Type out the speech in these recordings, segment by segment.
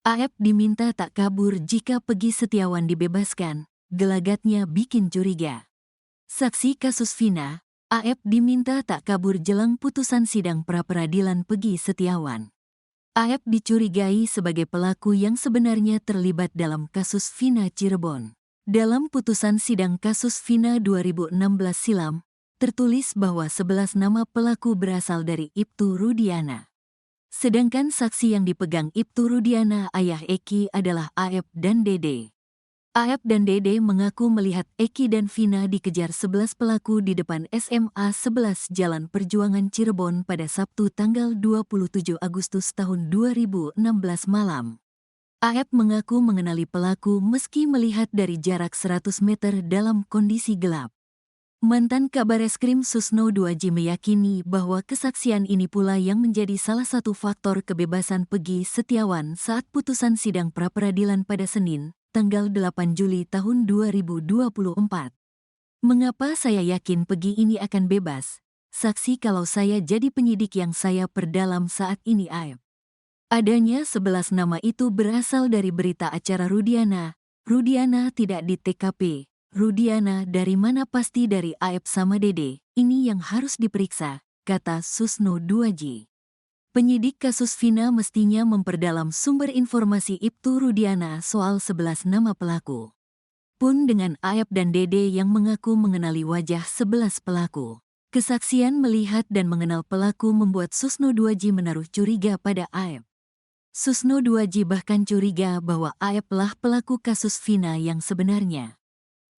Aep diminta tak kabur jika Peggy Setiawan dibebaskan, gelagatnya bikin curiga. Saksi kasus Vina, Aep diminta tak kabur jelang putusan sidang pra-peradilan Peggy Setiawan. Aep dicurigai sebagai pelaku yang sebenarnya terlibat dalam kasus Vina Cirebon. Dalam putusan sidang kasus Vina 2016 silam, tertulis bahwa 11 nama pelaku berasal dari Ibtu Rudiana. Sedangkan saksi yang dipegang Ibtu Rudiana ayah Eki adalah Aep dan Dede. Aep dan Dede mengaku melihat Eki dan Vina dikejar 11 pelaku di depan SMA 11 Jalan Perjuangan Cirebon pada Sabtu tanggal 27 Agustus tahun 2016 malam. Aep mengaku mengenali pelaku meski melihat dari jarak 100 meter dalam kondisi gelap. Mantan Kabareskrim Susno 2J meyakini bahwa kesaksian ini pula yang menjadi salah satu faktor kebebasan Peggy Setiawan saat putusan sidang pra-peradilan pada Senin, tanggal 8 Juli tahun 2024. Mengapa saya yakin Peggy ini akan bebas? Saksi kalau saya jadi penyidik yang saya perdalam saat ini Aep. Adanya 11 nama itu berasal dari berita acara Rudiana. Rudiana tidak di TKP. Rudiana dari mana pasti dari Aep sama Dede. Ini yang harus diperiksa, kata Susno 2J. Penyidik kasus Vina mestinya memperdalam sumber informasi Ibtu Rudiana soal 11 nama pelaku. Pun dengan Aep dan Dede yang mengaku mengenali wajah 11 pelaku. Kesaksian melihat dan mengenal pelaku membuat Susno 2J menaruh curiga pada Aep. Susno 2J bahkan curiga bahwa Aep lah pelaku kasus Vina yang sebenarnya.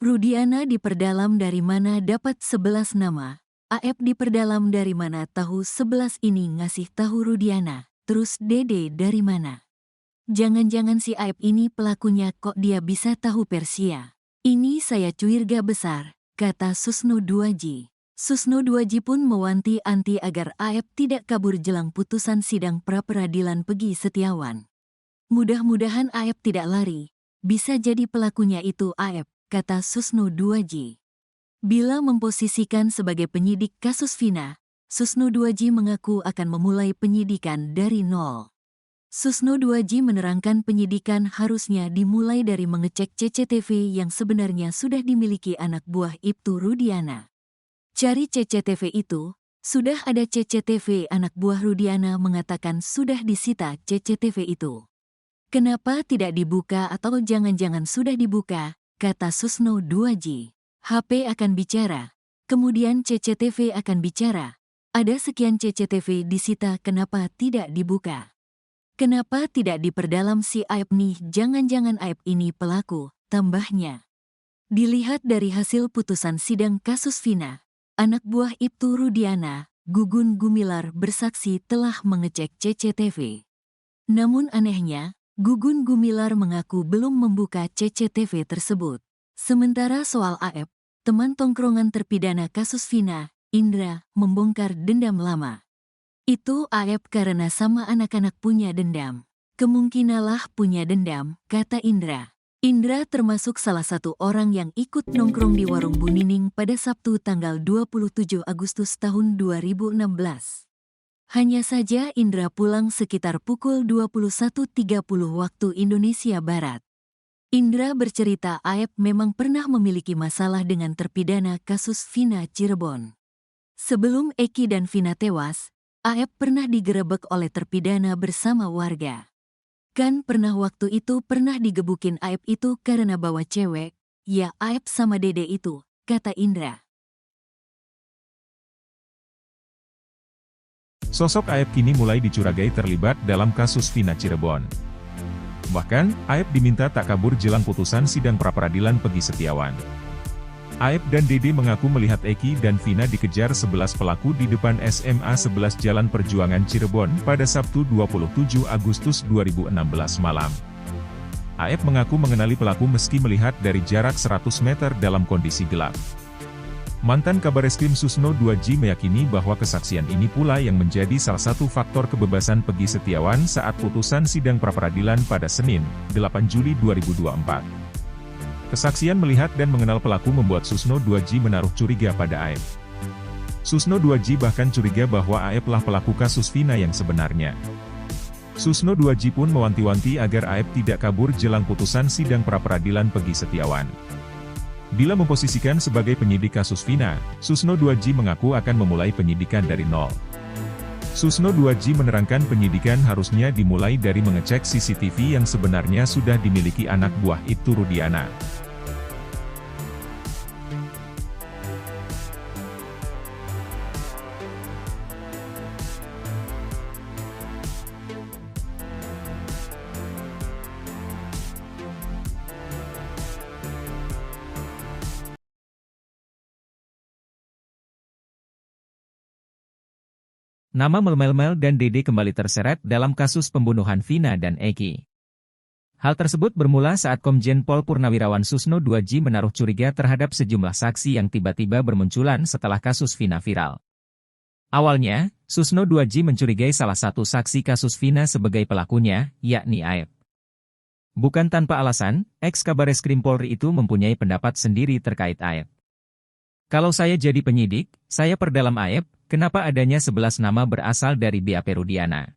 Rudiana diperdalam dari mana dapat 11 nama. Aep diperdalam dari mana tahu 11 ini ngasih tahu Rudiana. Terus Dede dari mana? Jangan-jangan si Aep ini pelakunya kok dia bisa tahu Persia. Ini saya curiga besar, kata Susno 2J. Susno 2J pun mewanti-anti agar Aep tidak kabur jelang putusan sidang pra-peradilan Peggy Setiawan. Mudah-mudahan Aep tidak lari. Bisa jadi pelakunya itu Aep, kata Susno 2J. Bila memposisikan sebagai penyidik kasus Vina, Susno 2J mengaku akan memulai penyidikan dari nol. Susno 2J menerangkan penyidikan harusnya dimulai dari mengecek CCTV yang sebenarnya sudah dimiliki anak buah Ibtu Rudiana. Cari CCTV itu, sudah ada CCTV anak buah Rudiana mengatakan sudah disita CCTV itu. Kenapa tidak dibuka atau jangan-jangan sudah dibuka, kata Susno 2J. HP akan bicara, kemudian CCTV akan bicara. Ada sekian CCTV disita kenapa tidak dibuka? Kenapa tidak diperdalam si Aep nih jangan-jangan Aep ini pelaku, tambahnya. Dilihat dari hasil putusan sidang kasus Vina. Anak buah Ibtu Rudiana, Gugun Gumilar bersaksi telah mengecek CCTV. Namun anehnya, Gugun Gumilar mengaku belum membuka CCTV tersebut. Sementara soal Aep, teman tongkrongan terpidana kasus Vina, Indra, membongkar dendam lama. Itu Aep karena sama anak-anak punya dendam. Kemungkinalah punya dendam, kata Indra. Indra termasuk salah satu orang yang ikut nongkrong di warung Bu Nining pada Sabtu tanggal 27 Agustus tahun 2016. Hanya saja Indra pulang sekitar pukul 21.30 waktu Indonesia Barat. Indra bercerita Aep memang pernah memiliki masalah dengan terpidana kasus Vina Cirebon. Sebelum Eki dan Vina tewas, Aep pernah digerebek oleh terpidana bersama warga. Kan pernah waktu itu pernah digebukin Aep itu karena bawa cewek, ya Aep sama Dede itu, kata Indra. Sosok Aep kini mulai dicurigai terlibat dalam kasus Vina Cirebon. Bahkan, Aep diminta tak kabur jelang putusan sidang pra-peradilan Peggy Setiawan. Aep dan Dede mengaku melihat Eki dan Vina dikejar 11 pelaku di depan SMA 11 Jalan Perjuangan Cirebon pada Sabtu 27 Agustus 2016 malam. Aep mengaku mengenali pelaku meski melihat dari jarak 100 meter dalam kondisi gelap. Mantan Kabareskrim Susno 2J meyakini bahwa kesaksian ini pula yang menjadi salah satu faktor kebebasan Peggy Setiawan saat putusan sidang pra-peradilan pada Senin, 8 Juli 2024. Kesaksian melihat dan mengenal pelaku membuat Susno 2J menaruh curiga pada Aep. Susno 2J bahkan curiga bahwa Aep lah pelaku kasus Vina yang sebenarnya. Susno 2G pun mewanti-wanti agar Aep tidak kabur jelang putusan sidang pra-peradilan Peggy Setiawan. Bila memposisikan sebagai penyidik kasus Vina, Susno 2G mengaku akan memulai penyidikan dari nol. Susno 2G menerangkan penyidikan harusnya dimulai dari mengecek CCTV yang sebenarnya sudah dimiliki anak buah Ibtu Rudiana. Nama Melmel dan Dede kembali terseret dalam kasus pembunuhan Vina dan Eki. Hal tersebut bermula saat Komjen Pol Purnawirawan Susno 2G menaruh curiga terhadap sejumlah saksi yang tiba-tiba bermunculan setelah kasus Vina viral. Awalnya, Susno 2G mencurigai salah satu saksi kasus Vina sebagai pelakunya, yakni Aep. Bukan tanpa alasan, ex-Kabareskrim Polri itu mempunyai pendapat sendiri terkait Aep. Kalau saya jadi penyidik, saya perdalam Aep, kenapa adanya 11 nama berasal dari BAP Rudiana.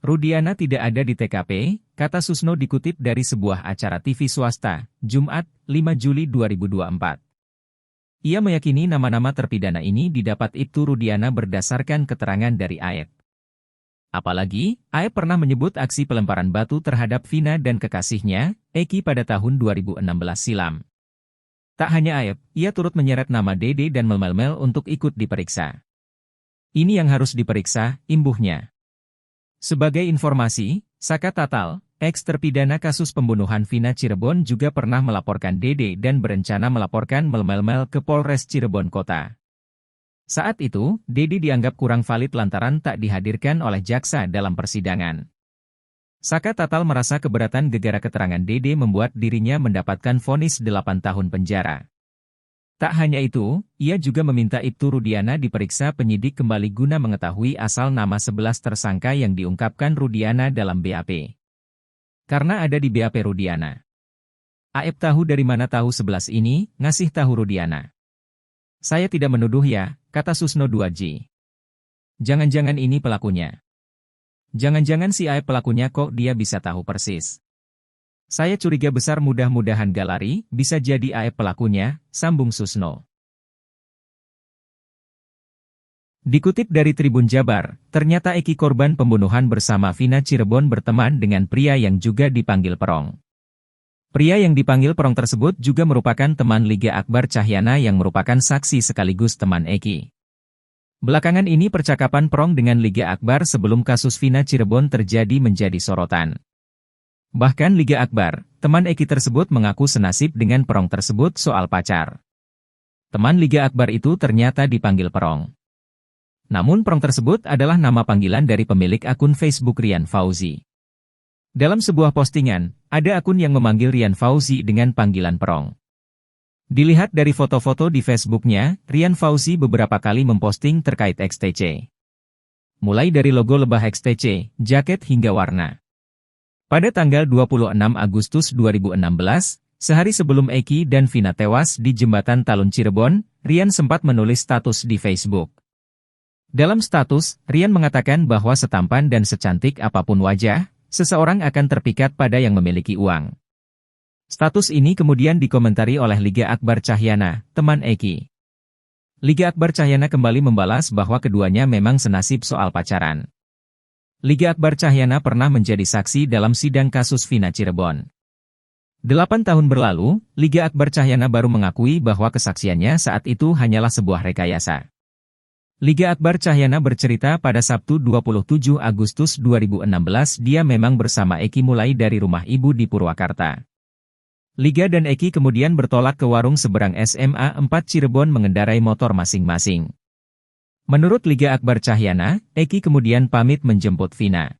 Rudiana tidak ada di TKP, kata Susno dikutip dari sebuah acara TV swasta, Jumat, 5 Juli 2024. Ia meyakini nama-nama terpidana ini didapat Ibtu Rudiana berdasarkan keterangan dari Aep. Apalagi, Aep pernah menyebut aksi pelemparan batu terhadap Vina dan kekasihnya, Eki pada tahun 2016 silam. Tak hanya Aep, ia turut menyeret nama Dede dan Melmel untuk ikut diperiksa. Ini yang harus diperiksa, imbuhnya. Sebagai informasi, Saka Tatal, ex-terpidana kasus pembunuhan Vina Cirebon juga pernah melaporkan Dede dan berencana melaporkan Melmel ke Polres Cirebon Kota. Saat itu, Dede dianggap kurang valid lantaran tak dihadirkan oleh jaksa dalam persidangan. Saka Tatal merasa keberatan gegara keterangan Dede membuat dirinya mendapatkan vonis 8 tahun penjara. Tak hanya itu, ia juga meminta Ibtu Rudiana diperiksa penyidik kembali guna mengetahui asal nama 11 tersangka yang diungkapkan Rudiana dalam BAP. Karena ada di BAP Rudiana. Aep tahu dari mana tahu 11 ini, ngasih tahu Rudiana. Saya tidak menuduh ya, kata Susno 2G. Jangan-jangan ini pelakunya. Jangan-jangan si Aep pelakunya kok dia bisa tahu persis. Saya curiga besar mudah-mudahan gak lari, bisa jadi Aep pelakunya, sambung Susno. Dikutip dari Tribun Jabar, ternyata Eki korban pembunuhan bersama Vina Cirebon berteman dengan pria yang juga dipanggil Perong. Pria yang dipanggil Perong tersebut juga merupakan teman Liga Akbar Cahyana yang merupakan saksi sekaligus teman Eki. Belakangan ini percakapan Perong dengan Liga Akbar sebelum kasus Vina Cirebon terjadi menjadi sorotan. Bahkan Liga Akbar, teman Eki tersebut mengaku senasib dengan Perong tersebut soal pacar. Teman Liga Akbar itu ternyata dipanggil Perong. Namun Perong tersebut adalah nama panggilan dari pemilik akun Facebook Rian Fauzi. Dalam sebuah postingan, ada akun yang memanggil Rian Fauzi dengan panggilan Perong. Dilihat dari foto-foto di Facebooknya, Rian Fauzi beberapa kali memposting terkait XTC. Mulai dari logo lebah XTC, jaket hingga warna. Pada tanggal 26 Agustus 2016, sehari sebelum Eki dan Vina tewas di Jembatan Talun Cirebon, Rian sempat menulis status di Facebook. Dalam status, Rian mengatakan bahwa setampan dan secantik apapun wajah, seseorang akan terpikat pada yang memiliki uang. Status ini kemudian dikomentari oleh Liga Akbar Cahyana, teman Eki. Liga Akbar Cahyana kembali membalas bahwa keduanya memang senasib soal pacaran. Liga Akbar Cahyana pernah menjadi saksi dalam sidang kasus Vina Cirebon. 8 tahun berlalu, Liga Akbar Cahyana baru mengakui bahwa kesaksiannya saat itu hanyalah sebuah rekayasa. Liga Akbar Cahyana bercerita pada Sabtu 27 Agustus 2016 dia memang bersama Eki mulai dari rumah ibu di Purwakarta. Liga dan Eki kemudian bertolak ke warung seberang SMA 4 Cirebon mengendarai motor masing-masing. Menurut Liga Akbar Cahyana, Eki kemudian pamit menjemput Vina.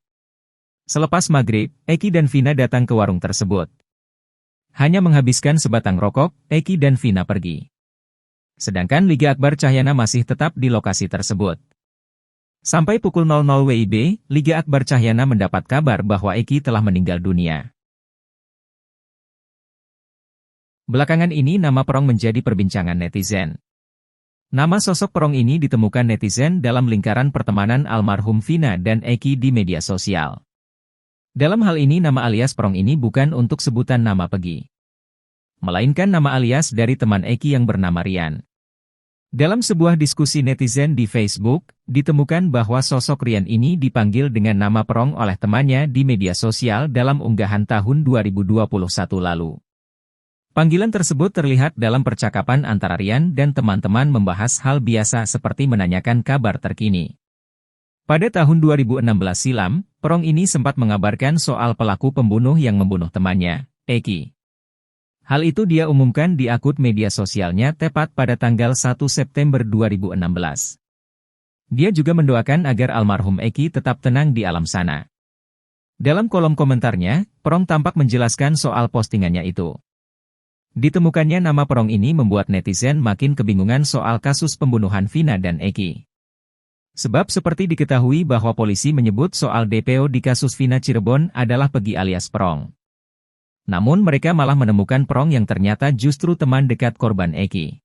Selepas maghrib, Eki dan Vina datang ke warung tersebut. Hanya menghabiskan sebatang rokok, Eki dan Vina pergi. Sedangkan Liga Akbar Cahyana masih tetap di lokasi tersebut. Sampai pukul 00 WIB, Liga Akbar Cahyana mendapat kabar bahwa Eki telah meninggal dunia. Belakangan ini nama Perong menjadi perbincangan netizen. Nama sosok Perong ini ditemukan netizen dalam lingkaran pertemanan almarhum Vina dan Eki di media sosial. Dalam hal ini nama alias Perong ini bukan untuk sebutan nama Peggy, melainkan nama alias dari teman Eki yang bernama Rian. Dalam sebuah diskusi netizen di Facebook, ditemukan bahwa sosok Rian ini dipanggil dengan nama Perong oleh temannya di media sosial dalam unggahan tahun 2021 lalu. Panggilan tersebut terlihat dalam percakapan antara Rian dan teman-teman membahas hal biasa seperti menanyakan kabar terkini. Pada tahun 2016 silam, Perong ini sempat mengabarkan soal pelaku pembunuh yang membunuh temannya, Eki. Hal itu dia umumkan di akun media sosialnya tepat pada tanggal 1 September 2016. Dia juga mendoakan agar almarhum Eki tetap tenang di alam sana. Dalam kolom komentarnya, Perong tampak menjelaskan soal postingannya itu. Ditemukannya nama Perong ini membuat netizen makin kebingungan soal kasus pembunuhan Vina dan Eki. Sebab seperti diketahui bahwa polisi menyebut soal DPO di kasus Vina Cirebon adalah Peggy alias Perong. Namun mereka malah menemukan Perong yang ternyata justru teman dekat korban Eki.